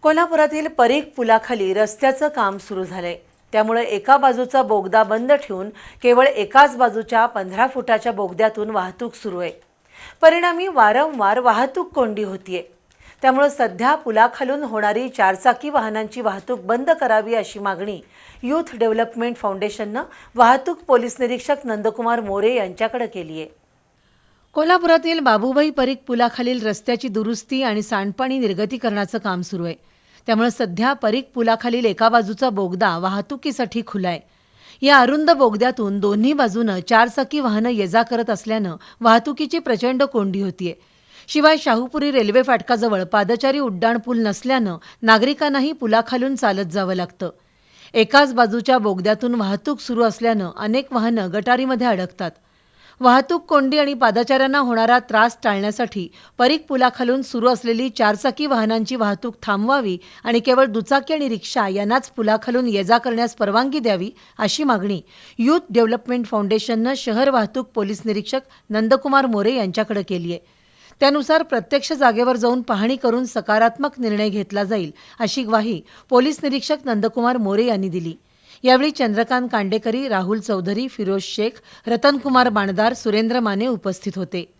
कोल्हापुरातील परीघ पुलाखाली रस्त्याचं काम सुरू झालंय। त्यामुळे एका बाजूचा बोगदा बंद ठेवून केवळ एकाच बाजूच्या 15 फुटाच्या बोगद्यातून वाहतूक सुरू आहे। परिणामी वारंवार वाहतूक कोंडी होतीये। त्यामुळे सध्या पुलाखालून होणारी चारचाकी वाहनांची वाहतूक बंद करावी अशी मागणी यूथ डेव्हलपमेंट फाउंडेशनने वाहतूक पोलीस निरीक्षक नंदकुमार मोरे यांच्याकडे केली आहे। कोल्हापुरातील बाबूभाई परीघ पुलाखालील रस्त्याची दुरुस्ती आणि सांडपाणी निर्गतीकरणाचं काम सुरू आहे। त्यामुळे सध्या परीघ पुलाखालील एका बाजूचा बोगदा वाहतुकीसाठी खुला आहे। या अरुंद बोगद्यातून दोन्ही बाजूने चारचाकी वाहनं ये-जा करत असल्यानं वाहतुकीची प्रचंड कोंडी होतीये। शिवाय शाहूपुरी रेल्वे फाटकाजवळ पादचारी उड्डाण पूल नसल्यानं नागरिकांनाही पुलाखालून चालत जावं लागतं। एकाच बाजूच्या बोगद्यातून वाहतूक सुरू असल्यानं अनेक वाहनं गटारीमध्ये अडकतात। वाहतूक कोंडी आणि पादचाऱ्यांना होणारा त्रास टाळण्यासाठी परीघ पुलाखालून सुरू असलेली चारचाकी वाहनांची वाहतूक थांबवावी आणि केवळ दुचाकी आणि रिक्षा यांनाच पुलाखालून ये-जा करण्यास परवानगी द्यावी अशी मागणी यूथ डेव्हलपमेंट फाउंडेशनने शहर वाहतूक पोलीस निरीक्षक नंदकुमार मोरे यांच्याकडे केली आहे। त्यानुसार प्रत्यक्ष जागेवर जाऊन पाहणी करून सकारात्मक निर्णय घेतला जाईल अशी ग्वाही पोलीस निरीक्षक नंदकुमार मोरे यांनी दिली। यावेळी चंद्रकांत कांडेकरी, राहुल चौधरी, फिरोज शेख, रतनकुमार बाणदार, सुरेंद्र माने उपस्थित होते।